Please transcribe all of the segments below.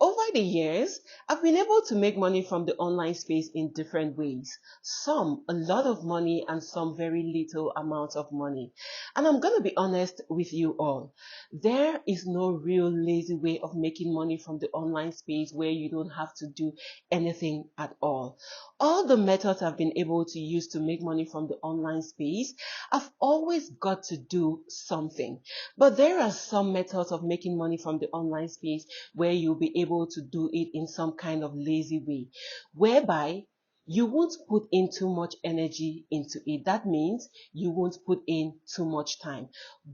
Over the years, I've been able to make money from the online space in different ways. Some a lot of money and some very little amounts of money. And I'm going to be honest with you all. There is no real lazy way of making money from the online space where you don't have to do anything at all. All the methods I've been able to use to make money from the online space, I've always got to do something. But there are some methods of making money from the online space where you'll be able to do it in some kind of lazy way, whereby you won't put in too much energy into it. That means you won't put in too much time,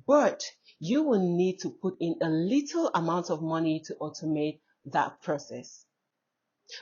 but you will need to put in a little amount of money to automate that process.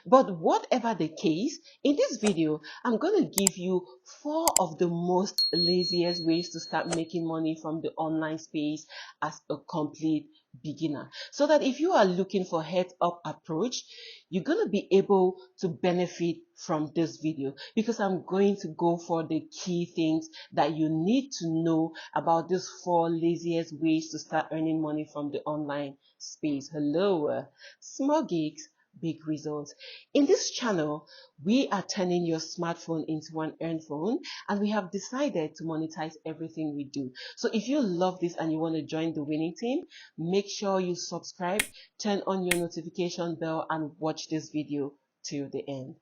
But whatever the case, in this video, I'm going to give you 4 of the most laziest ways to start making money from the online space as a complete beginner. So that if you are looking for heads-up approach, you're going to be able to benefit from this video, because I'm going to go for the key things that you need to know about these 4 laziest ways to start earning money from the online space. Hello, small gigs, big results. In this channel, we are turning your smartphone into an earn phone, and we have decided to monetize everything we do. So if you love this and you want to join the winning team, make sure you subscribe, turn on your notification bell, and watch this video till the end.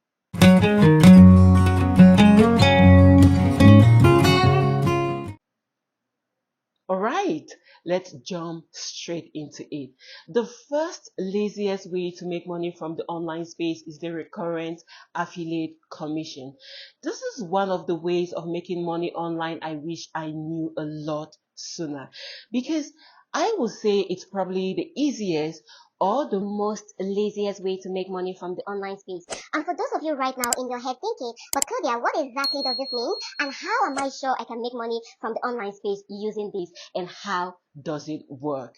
Alright, let's jump straight into it. The first laziest way to make money from the online space is the recurrent affiliate commission. This is one of the ways of making money online I wish I knew a lot sooner, because I would say it's probably the easiest or the most laziest way to make money from the online space. And for those of you right now in your head thinking, but Claudia, what exactly does this mean? And how am I sure I can make money from the online space using this? and how does it work?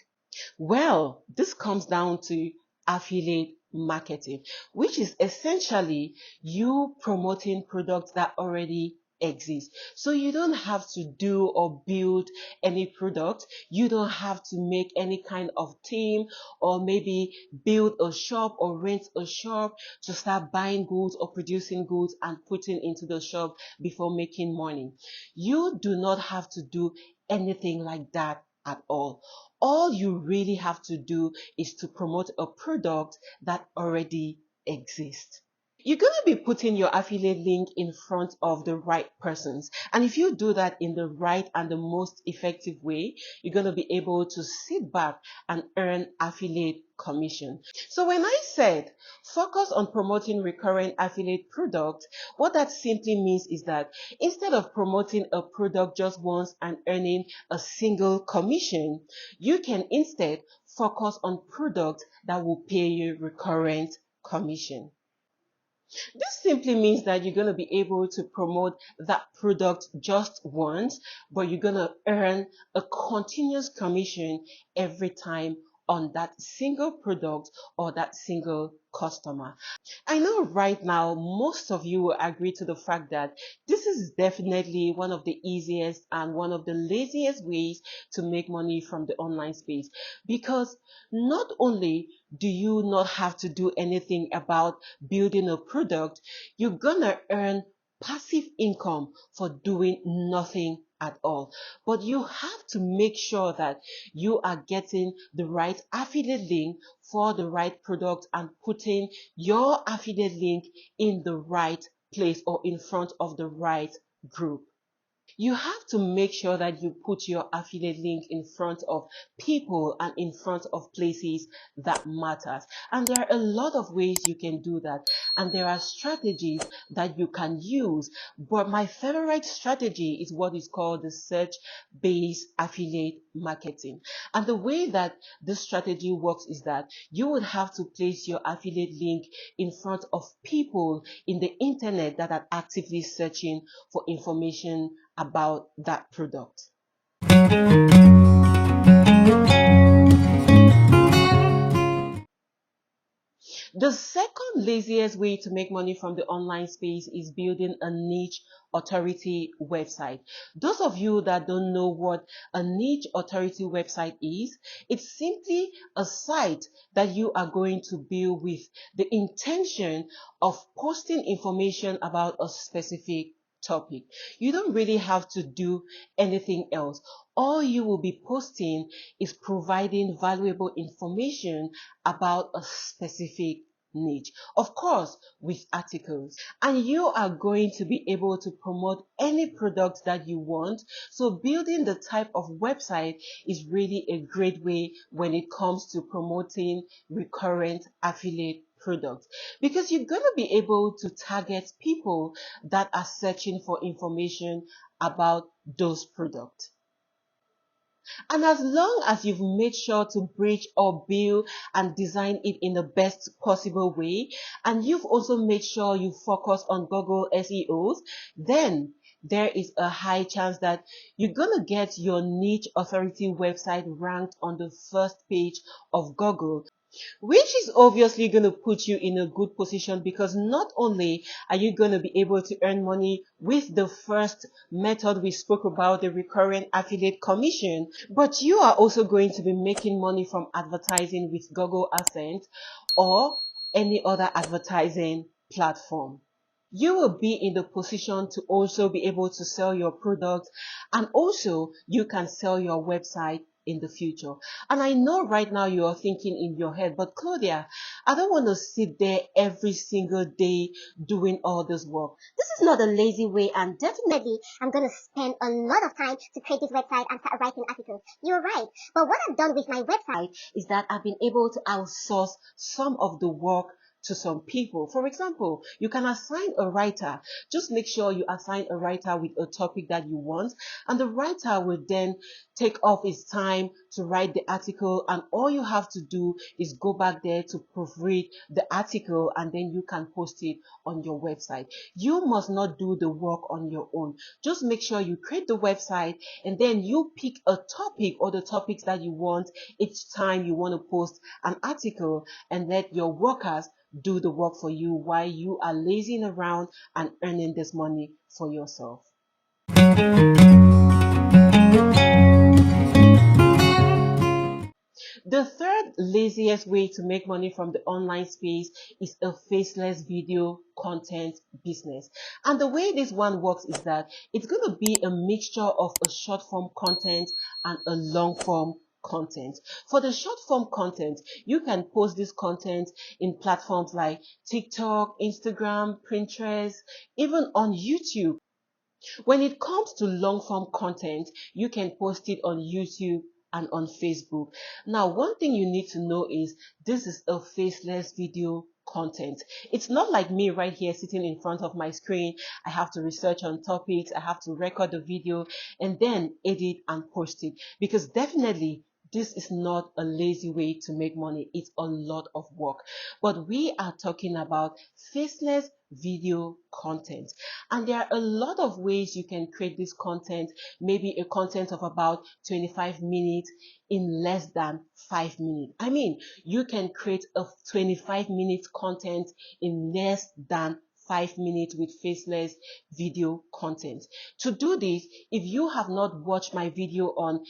Well, this comes down to affiliate marketing, which is essentially you promoting products that already exist. So you don't have to do or build any product. You don't have to make any kind of team, or maybe build a shop or rent a shop to start buying goods or producing goods and putting into the shop before making money. You do not have to do anything like that at all. All you really have to do is to promote a product that already exists. You're going to be putting your affiliate link in front of the right persons. And if you do that in the right and the most effective way, you're going to be able to sit back and earn affiliate commission. So when I said focus on promoting recurrent affiliate products, what that simply means is that instead of promoting a product just once and earning a single commission, you can instead focus on products that will pay you recurrent commission. This simply means that you're going to be able to promote that product just once, but you're going to earn a continuous commission every time on that single product or that single customer. I know right now most of you will agree to the fact that this is definitely one of the easiest and one of the laziest ways to make money from the online space, because not only do you not have to do anything about building a product, you're gonna earn passive income for doing nothing at all. But you have to make sure that you are getting the right affiliate link for the right product and putting your affiliate link in the right place or in front of the right group. You have to make sure that you put your affiliate link in front of people and in front of places that matters. And there are a lot of ways you can do that. And there are strategies that you can use. But my favorite strategy is what is called the search-based affiliate marketing. And the way that this strategy works is that you would have to place your affiliate link in front of people in the internet that are actively searching for information about that product. The second laziest way to make money from the online space is building a niche authority website. Those of you that don't know what a niche authority website is, it's simply a site that you are going to build with the intention of posting information about a specific topic. You don't really have to do anything else. All you will be posting is providing valuable information about a specific niche, of course with articles, and you are going to be able to promote any product that you want. So building the type of website is really a great way when it comes to promoting recurrent affiliate products, because you're going to be able to target people that are searching for information about those products. And as long as you've made sure to bridge or build and design it in the best possible way, and you've also made sure you focus on Google SEOs, then there is a high chance that you're going to get your niche authority website ranked on the first page of Google, which is obviously going to put you in a good position, because not only are you going to be able to earn money with the first method we spoke about, the recurrent affiliate commission, but you are also going to be making money from advertising with Google AdSense or any other advertising platform. You will be in the position to also be able to sell your product, and also you can sell your website in the future. And I know right now you are thinking in your head, but Claudia, I don't want to sit there every single day doing all this work. This is not a lazy way, and definitely I'm going to spend a lot of time to create this website and start writing articles. You're right. But what I've done with my website is that I've been able to outsource some of the work to some people. For example, you can assign a writer. Just make sure you assign a writer with a topic that you want, and the writer will then take off his time to write the article, and all you have to do is go back there to proofread the article, and then you can post it on your website. You must not do the work on your own. Just make sure you create the website, and then you pick a topic or the topics that you want each time you want to post an article, and let your workers do the work for you while you are lazing around and earning this money for yourself. The third laziest way to make money from the online space is a faceless video content business. And the way this one works is that it's going to be a mixture of a short form content and a long form content. For the short form content, you can post this content in platforms like TikTok, Instagram, Pinterest, even on YouTube. When it comes to long form content, you can post it on YouTube and on Facebook. Now, one thing you need to know is this is a faceless video content. It's not like me right here sitting in front of my screen. I have to research on topics, I have to record the video and then edit and post it, because definitely this is not a lazy way to make money. It's a lot of work. But we are talking about faceless video content, and there are a lot of ways you can create this content. Maybe a content of about 25 minutes in less than 5 minutes. I mean, you can create a 25 minutes content in less than 5 minutes with faceless video content. To do this, if you have not watched my video on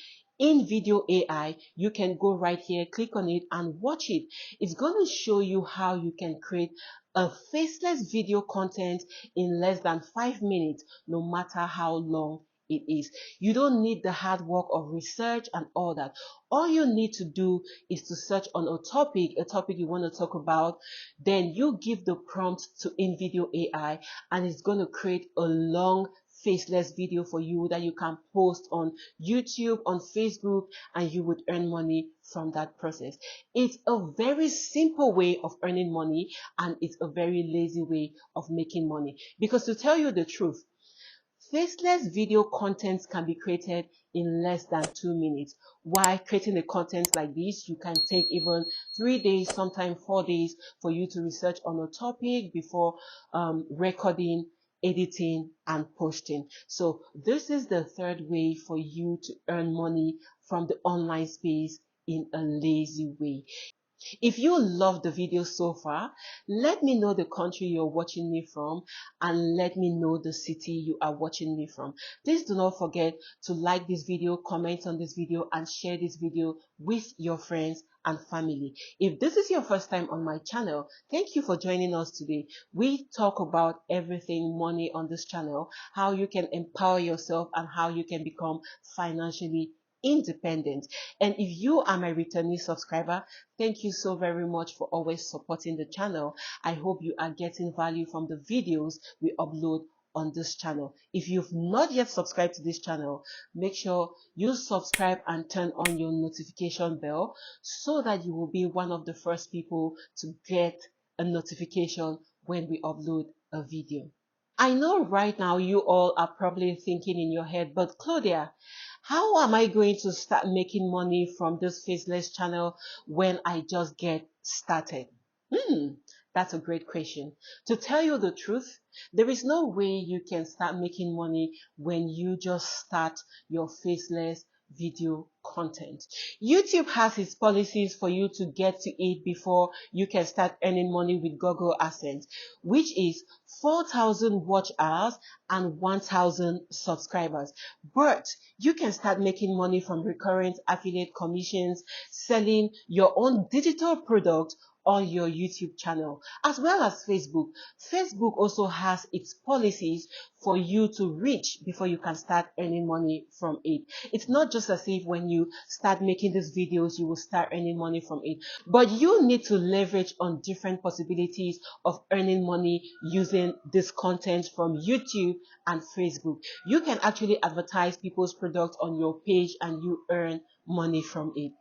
InVideo AI, you can go right here, click on it and watch it. It's going to show you how you can create a faceless video content in less than 5 minutes, no matter how long it is. You don't need the hard work of research and all that. All you need to do is to search on a topic you want to talk about. Then you give the prompt to InVideo AI and it's going to create a long faceless video for you that you can post on YouTube, on Facebook, and you would earn money from that process. It's a very simple way of earning money, and it's a very lazy way of making money. Because to tell you the truth, faceless video content can be created in less than 2 minutes. While creating a content like this, you can take even 3 days, sometimes 4 days for you to research on a topic before recording, editing and posting. So this is the third way for you to earn money from the online space in a lazy way. If you love the video so far, let me know the country you're watching me from and let me know the city you are watching me from. Please do not forget to like this video, comment on this video, and share this video with your friends and family. If this is your first time on my channel, thank you for joining us today. We talk about everything money on this channel, how you can empower yourself and how you can become financially independent. And if you are my returning subscriber, thank you so very much for always supporting the channel. I hope you are getting value from the videos we upload on this channel. If you've not yet subscribed to this channel, make sure you subscribe and turn on your notification bell so that you will be one of the first people to get a notification when we upload a video. I know right now you all are probably thinking in your head, but Claudia, how am I going to start making money from this Faceless channel when I just get started? That's a great question. To tell you the truth, there is no way you can start making money when you just start your Faceless video content. YouTube has its policies for you to get to it before you can start earning money with Google AdSense, which is 4,000 watch hours and 1,000 subscribers. But you can start making money from recurrent affiliate commissions, selling your own digital product on your YouTube channel, as well as Facebook. Facebook also has its policies for you to reach before you can start earning money from it. It's not just as if when you start making these videos, you will start earning money from it, but you need to leverage on different possibilities of earning money using this content from YouTube and Facebook. You can actually advertise people's products on your page and you earn money from it.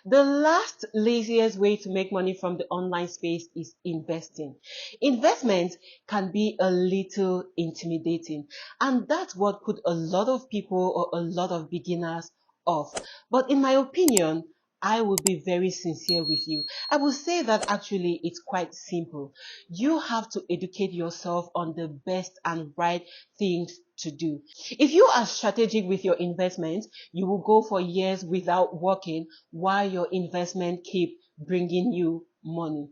The last laziest way to make money from the online space is investing. Investment can be a little intimidating, and that's what put a lot of people or a lot of beginners off. But in my opinion, I will be very sincere with you. I will say that actually it's quite simple. You have to educate yourself on the best and right things to do. If you are strategic with your investments, you will go for years without working while your investment keep bringing you money.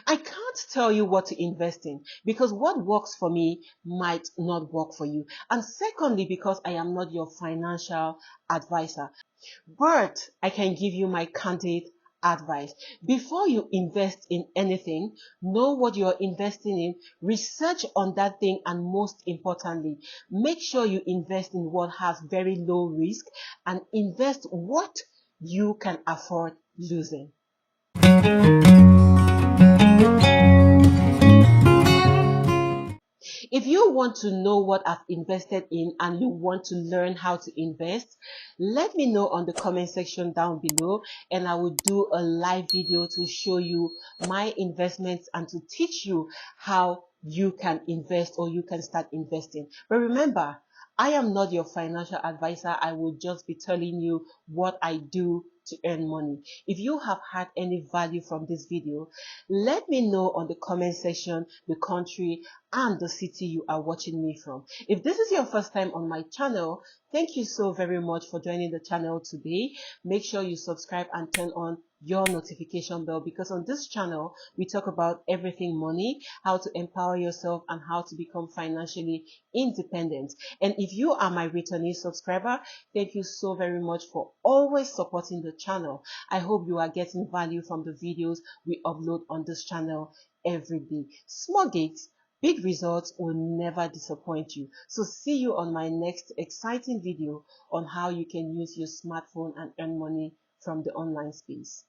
I can't tell you what to invest in because what works for me might not work for you. And secondly, because I am not your financial advisor. But I can give you my candid advice. Before you invest in anything, know what you're investing in, research on that thing, and most importantly, make sure you invest in what has very low risk and invest what you can afford losing. If you want to know what I've invested in and you want to learn how to invest, let me know on the comment section down below and I will do a live video to show you my investments and to teach you how you can invest or you can start investing. But remember, I am not your financial advisor. I will just be telling you what I do to earn money. If you have had any value from this video, let me know on the comment section the country and the city you are watching me from. If this is your first time on my channel, thank you so very much for joining the channel today. Make sure you subscribe and turn on your notification bell because on this channel we talk about everything money, how to empower yourself and how to become financially independent. And if you are my returning subscriber, thank you so very much for always supporting the channel. I hope you are getting value from the videos we upload on this channel every day. Small gigs, big results will never disappoint you. So see you on my next exciting video on how you can use your smartphone and earn money from the online space.